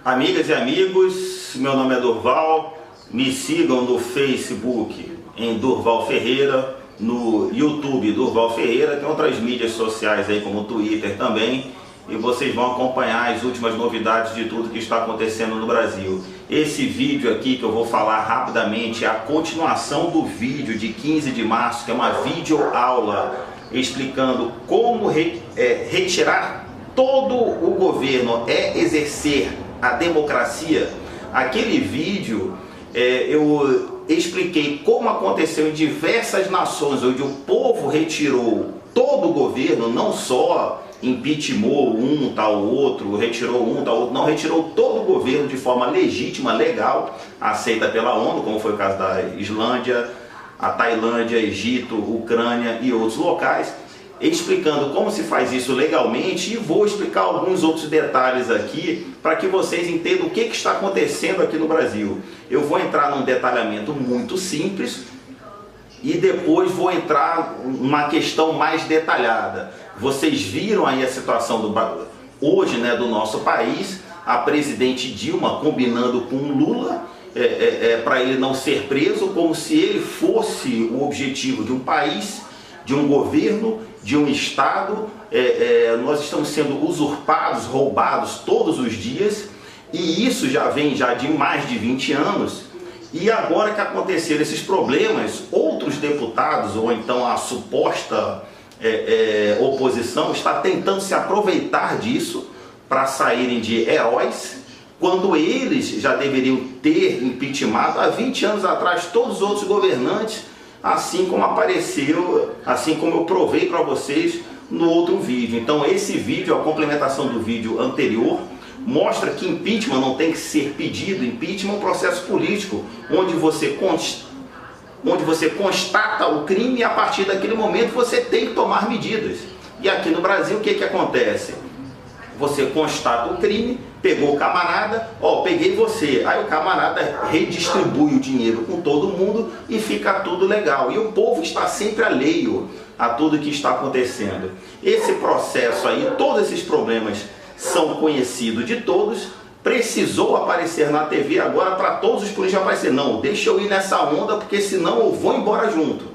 Amigas e amigos, meu nome é Durval, me sigam no Facebook em Durval Ferreira, no YouTube Durval Ferreira, tem outras mídias sociais aí como o Twitter também, e vocês vão acompanhar as últimas novidades de tudo que está acontecendo no Brasil. Esse vídeo aqui que eu vou falar rapidamente é a continuação do vídeo de 15 de março, que é uma videoaula explicando como retirar todo o governo, exercer a democracia. Aquele vídeo eu expliquei como aconteceu em diversas nações onde o povo retirou todo o governo, não só impeachmentou um tal outro, retirou um tal outro, não, retirou todo o governo de forma legítima, legal, aceita pela ONU, como foi o caso da Islândia, a Tailândia, Egito, Ucrânia e outros locais, explicando como se faz isso legalmente, e vou explicar alguns outros detalhes aqui para que vocês entendam o que está acontecendo aqui no Brasil. Eu vou entrar num detalhamento muito simples e depois vou entrar numa questão mais detalhada. Vocês viram aí a situação hoje, né, do nosso país, a presidente Dilma combinando com o Lula para ele não ser preso, como se ele fosse o objetivo de um país, de um governo, de um Estado. Nós estamos sendo usurpados, roubados todos os dias, e isso já vem de mais de 20 anos. E agora que aconteceram esses problemas, outros deputados, ou então a suposta oposição, está tentando se aproveitar disso para saírem de heróis, quando eles já deveriam ter impeachmentado há 20 anos atrás todos os outros governantes, assim como apareceu, assim como eu provei para vocês no outro vídeo. Então esse vídeo, a complementação do vídeo anterior, mostra que impeachment não tem que ser pedido. Impeachment é um processo político, onde você constata o crime e a partir daquele momento você tem que tomar medidas. E aqui no Brasil o que acontece? Você constata o crime, pegou o camarada, peguei você, aí o camarada redistribui o dinheiro com todo mundo e fica tudo legal. E o povo está sempre alheio a tudo que está acontecendo. Esse processo aí, todos esses problemas são conhecidos de todos, precisou aparecer na TV agora para todos os políticos aparecer. Não, deixa eu ir nessa onda, porque senão eu vou embora junto.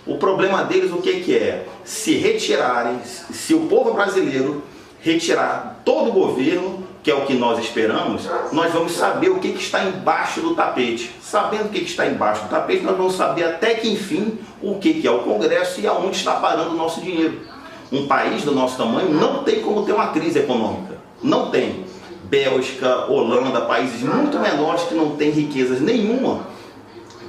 O problema deles o que é? Se retirarem, se o povo brasileiro retirar todo o governo, que é o que nós esperamos, nós vamos saber o que está embaixo do tapete. Sabendo o que está embaixo do tapete, nós vamos saber até que enfim o que é o Congresso e aonde está parando o nosso dinheiro. Um país do nosso tamanho não tem como ter uma crise econômica. Não tem. Bélgica, Holanda, países muito menores que não têm riquezas nenhuma,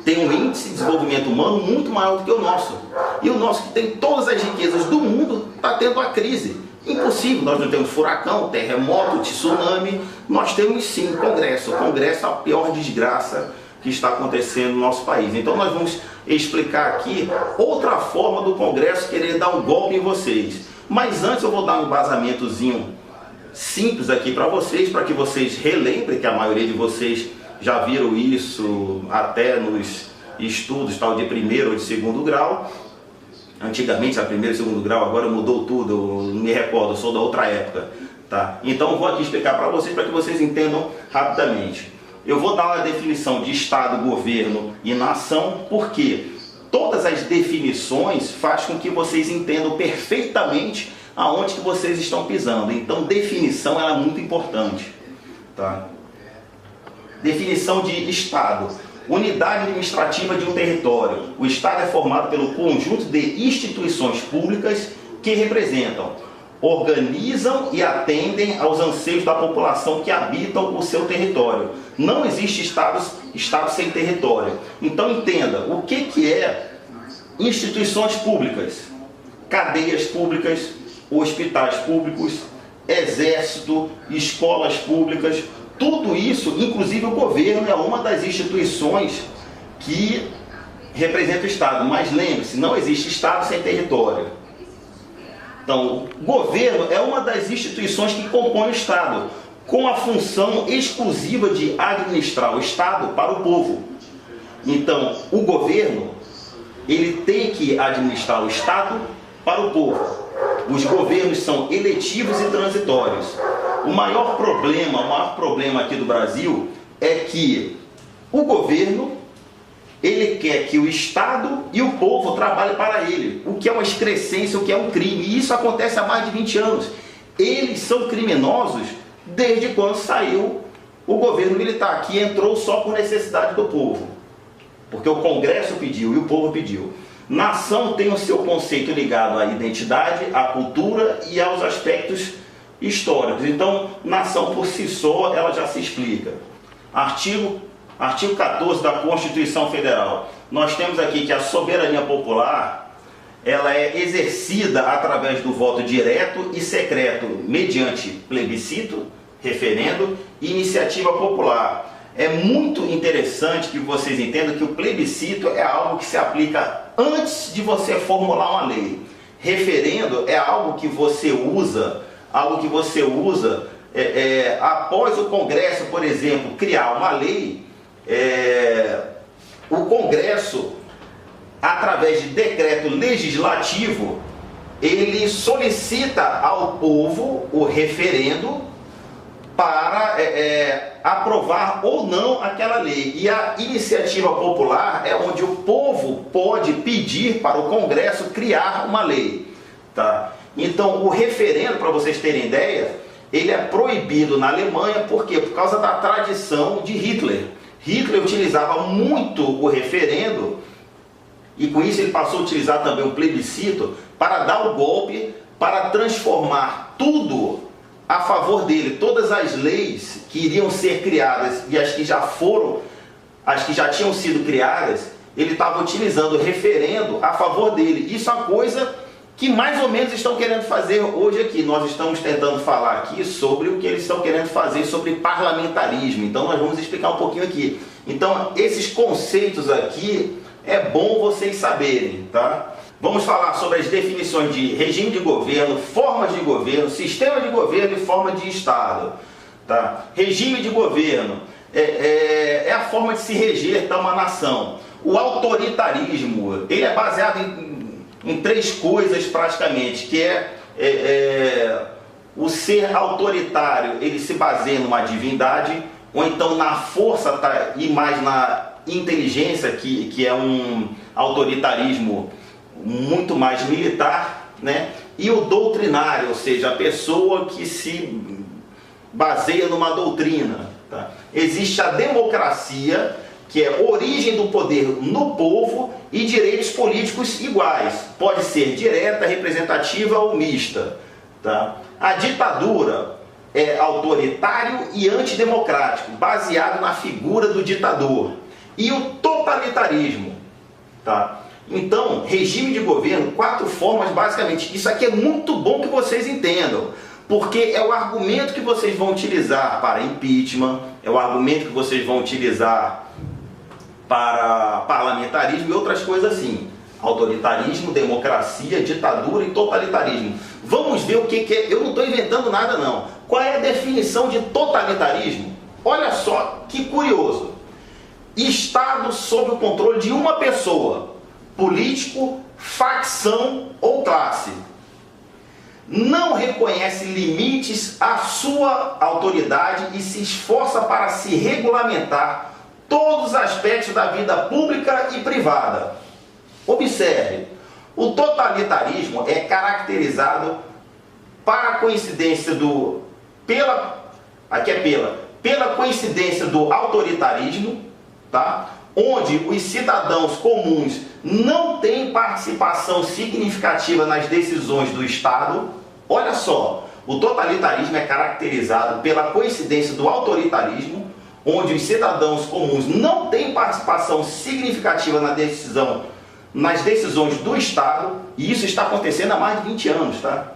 tem um índice de desenvolvimento humano muito maior do que o nosso. E o nosso, que tem todas as riquezas do mundo, está tendo a crise. Impossível, nós não temos furacão, terremoto, tsunami, nós temos sim Congresso. O Congresso é a pior desgraça que está acontecendo no nosso país. Então nós vamos explicar aqui outra forma do Congresso querer dar um golpe em vocês. Mas antes eu vou dar um embasamentozinho simples aqui para que vocês relembrem, que a maioria de vocês já viram isso até nos estudos tal de primeiro ou de segundo grau. Antigamente era primeiro e segundo grau, agora mudou tudo, eu não me recordo, eu sou da outra época, tá? Então eu vou aqui explicar para que vocês entendam rapidamente. Eu vou dar uma definição de Estado, governo e nação, porque todas as definições fazem com que vocês entendam perfeitamente aonde que vocês estão pisando. Então definição é muito importante, tá? Definição de Estado: unidade administrativa de um território. O Estado é formado pelo conjunto de instituições públicas que representam, organizam e atendem aos anseios da população que habitam o seu território. Não existe Estado sem território. Então entenda, o que é instituições públicas? Cadeias públicas, hospitais públicos, exército, escolas públicas. Tudo isso, inclusive o governo, é uma das instituições que representa o Estado. Mas lembre-se, não existe Estado sem território. Então, o governo é uma das instituições que compõe o Estado, com a função exclusiva de administrar o Estado para o povo. Então, o governo, ele tem que administrar o Estado para o povo. Os governos são eletivos e transitórios. O maior problema aqui do Brasil é que o governo, ele quer que o Estado e o povo trabalhem para ele, o que é uma excrescência, o que é um crime, e isso acontece há mais de 20 anos. Eles são criminosos desde quando saiu o governo militar, que entrou só por necessidade do povo, porque o Congresso pediu e o povo pediu. Nação tem o seu conceito ligado à identidade, à cultura e aos aspectos históricos. Então, nação por si só, ela já se explica. Artigo 14 da Constituição Federal. Nós temos aqui que a soberania popular, ela é exercida através do voto direto e secreto, mediante plebiscito, referendo e iniciativa popular. É muito interessante que vocês entendam que o plebiscito é algo que se aplica antes de você formular uma lei. Referendo é algo que você usa, após o Congresso, por exemplo, criar uma lei. O Congresso, através de decreto legislativo, ele solicita ao povo o referendo para aprovar ou não aquela lei. E a iniciativa popular é onde o povo pode pedir para o Congresso criar uma lei. Tá? Então, o referendo, para vocês terem ideia, ele é proibido na Alemanha, por quê? Por causa da tradição de Hitler. Hitler utilizava muito o referendo, e com isso ele passou a utilizar também o plebiscito para dar o golpe, para transformar tudo a favor dele. Todas as leis que iriam ser criadas e as que já tinham sido criadas, ele estava utilizando o referendo a favor dele. Isso é uma coisa que mais ou menos estão querendo fazer hoje aqui. Nós estamos tentando falar aqui sobre o que eles estão querendo fazer sobre parlamentarismo. Então nós vamos explicar um pouquinho aqui. Então esses conceitos aqui é bom vocês saberem, tá? Vamos falar sobre as definições de regime de governo, formas de governo, sistema de governo e forma de Estado. Tá? Regime de governo é a forma de se reger uma nação. O autoritarismo, ele é baseado em três coisas praticamente, que o ser autoritário, ele se baseia numa divindade, ou então na força e mais na inteligência, que é um autoritarismo muito mais militar, né? E o doutrinário, ou seja, a pessoa que se baseia numa doutrina. Tá? Existe a democracia, que é origem do poder no povo e direitos políticos iguais. Pode ser direta, representativa ou mista. Tá? A ditadura é autoritário e antidemocrático, baseado na figura do ditador. E o totalitarismo. Tá? Então, regime de governo, 4 formas basicamente. Isso aqui é muito bom que vocês entendam, porque é o argumento que vocês vão utilizar para impeachment, é o argumento que vocês vão utilizar para parlamentarismo e outras coisas assim. Autoritarismo, democracia, ditadura e totalitarismo. Vamos ver o que é. Eu não estou inventando nada não. Qual é a definição de totalitarismo? Olha só que curioso. Estado sob o controle de uma pessoa, político, facção ou classe. Não reconhece limites à sua autoridade e se esforça para se regulamentar todos os aspectos da vida pública e privada. Observe, o totalitarismo é caracterizado pela coincidência do autoritarismo, tá? Onde os cidadãos comuns não têm participação significativa nas decisões do Estado. Olha só, o totalitarismo é caracterizado pela coincidência do autoritarismo, onde os cidadãos comuns não têm participação significativa nas decisões do Estado, e isso está acontecendo há mais de 20 anos, tá?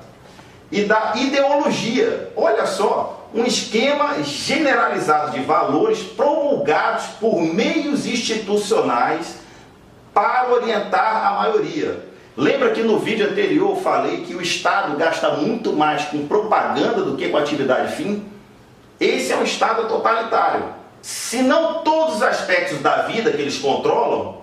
E da ideologia, olha só, um esquema generalizado de valores promulgados por meios institucionais para orientar a maioria. Lembra que no vídeo anterior eu falei que o Estado gasta muito mais com propaganda do que com atividade fim? Esse é um Estado totalitário. Se não todos os aspectos da vida que eles controlam,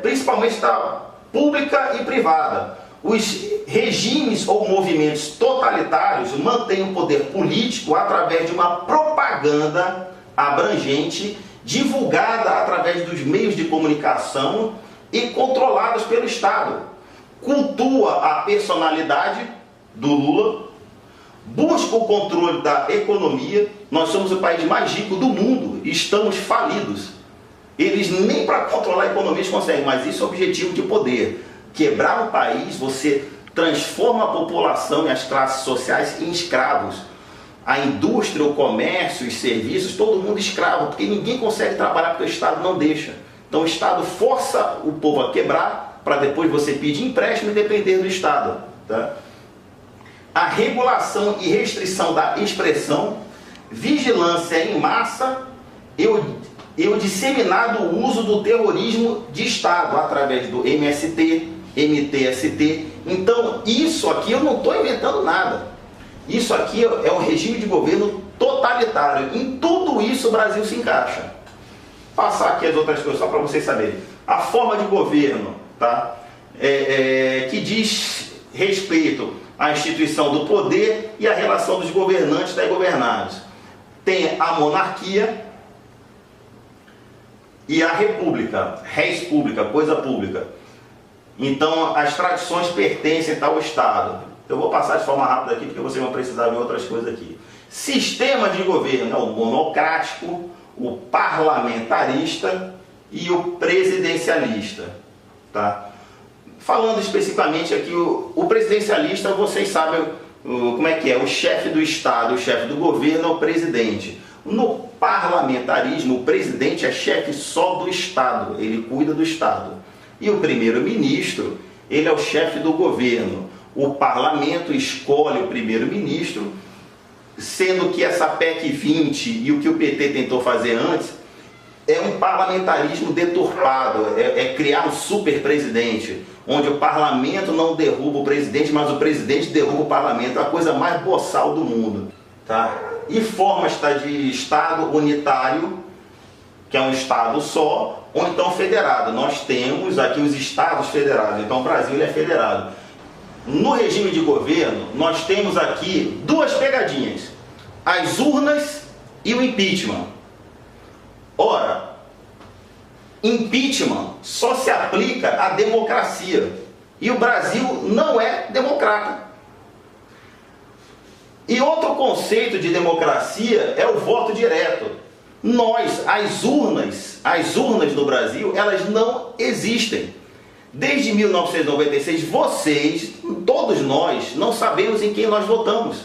principalmente da pública e privada. Os regimes ou movimentos totalitários mantêm o poder político através de uma propaganda abrangente, divulgada através dos meios de comunicação e controladas pelo Estado. Cultua a personalidade do Lula, busca o controle da economia. Nós somos o país mais rico do mundo e estamos falidos. Eles nem para controlar a economia eles conseguem, mas isso é o objetivo de poder. Quebrar o país, você transforma a população e as classes sociais em escravos. A indústria, o comércio, os serviços, todo mundo escravo, porque ninguém consegue trabalhar porque o Estado não deixa. Então o Estado força o povo a quebrar para depois você pedir empréstimo e depender do Estado. Tá? A regulação e restrição da expressão, vigilância em massa e o disseminado uso do terrorismo de Estado através do MST, MTST. Então isso aqui eu não estou inventando nada. Isso aqui é um regime de governo totalitário. Em tudo isso o Brasil se encaixa. Passar aqui as outras coisas só para vocês saberem. A forma de governo, tá? Que diz respeito à instituição do poder e à relação dos governantes e governados. Tem a monarquia e a república, res pública, coisa pública. Então as tradições pertencem ao Estado. Eu vou passar de forma rápida aqui porque vocês vão precisar ver outras coisas aqui. Sistema de governo é o monocrático, o parlamentarista e o presidencialista. Tá? Falando especificamente aqui, o presidencialista, vocês sabem como é que é, o chefe do Estado, o chefe do governo é o presidente. No parlamentarismo, o presidente é chefe só do Estado, ele cuida do Estado. E o primeiro-ministro, ele é o chefe do governo. O parlamento escolhe o primeiro-ministro, sendo que essa PEC 20 e o que o PT tentou fazer antes é um parlamentarismo deturpado, é criar um super-presidente, onde o parlamento não derruba o presidente, mas o presidente derruba o parlamento, é a coisa mais boçal do mundo. Tá? E formas de Estado unitário, que é um Estado só, ou então federado. Nós temos aqui os Estados federados, então o Brasil ele é federado. No regime de governo, nós temos aqui duas pegadinhas, as urnas e o impeachment. Ora, impeachment só se aplica à democracia, e o Brasil não é democrata. E outro conceito de democracia é o voto direto. As urnas no Brasil, elas não existem. Desde 1996, vocês, todos nós, não sabemos em quem nós votamos.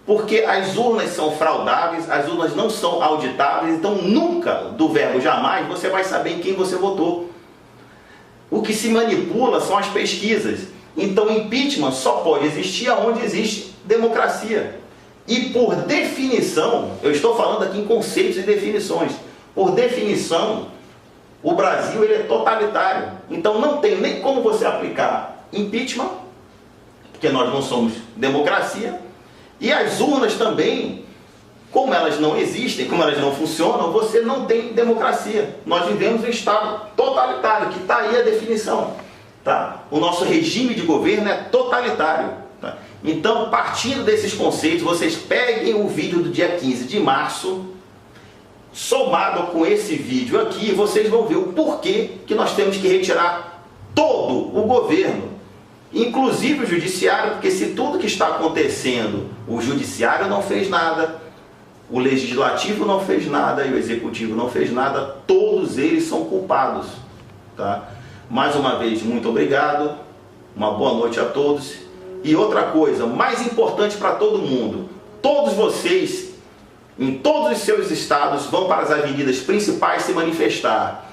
Porque as urnas são fraudáveis, as urnas não são auditáveis, então nunca, do verbo jamais, você vai saber em quem você votou. O que se manipula são as pesquisas. Então impeachment só pode existir onde existe democracia. E por definição, eu estou falando aqui em conceitos e definições, por definição, o Brasil ele é totalitário. Então não tem nem como você aplicar impeachment, porque nós não somos democracia. E as urnas também, como elas não existem, como elas não funcionam, você não tem democracia. Nós vivemos um Estado totalitário, que está aí a definição. Tá? O nosso regime de governo é totalitário. Tá? Então, partindo desses conceitos, vocês peguem o vídeo do dia 15 de março, somado com esse vídeo aqui, vocês vão ver o porquê que nós temos que retirar todo o governo, inclusive o judiciário, porque se tudo que está acontecendo, o judiciário não fez nada, o legislativo não fez nada e o executivo não fez nada, todos eles são culpados. Tá? Mais uma vez, muito obrigado, uma boa noite a todos. E outra coisa, mais importante para todo mundo, todos vocês, em todos os seus estados, vão para as avenidas principais se manifestar.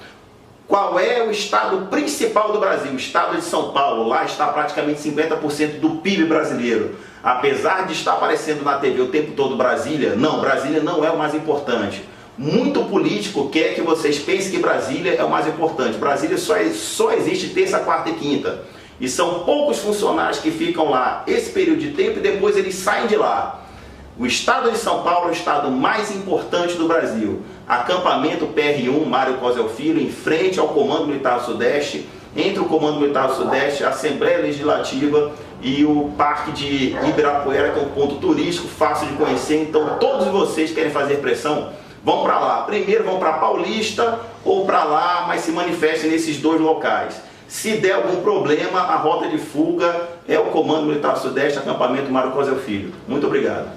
Qual é o estado principal do Brasil? O estado de São Paulo. Lá está praticamente 50% do PIB brasileiro. Apesar de estar aparecendo na TV o tempo todo Brasília, não, Brasília não é o mais importante. Muito político quer que vocês pensem que Brasília é o mais importante. Brasília só existe terça, quarta e quinta. E são poucos funcionários que ficam lá esse período de tempo e depois eles saem de lá. O estado de São Paulo é o estado mais importante do Brasil. Acampamento PR1 Mário Cosel Filho, em frente ao Comando Militar Sudeste, entre o Comando Militar do Sudeste, a Assembleia Legislativa e o Parque de Ibirapuera, que é um ponto turístico, fácil de conhecer. Então todos vocês que querem fazer pressão, vão para lá. Primeiro vão para Paulista ou para lá, mas se manifestem nesses dois locais. Se der algum problema, a rota de fuga é o Comando Militar do Sudeste, acampamento Mário Cosel Filho. Muito obrigado.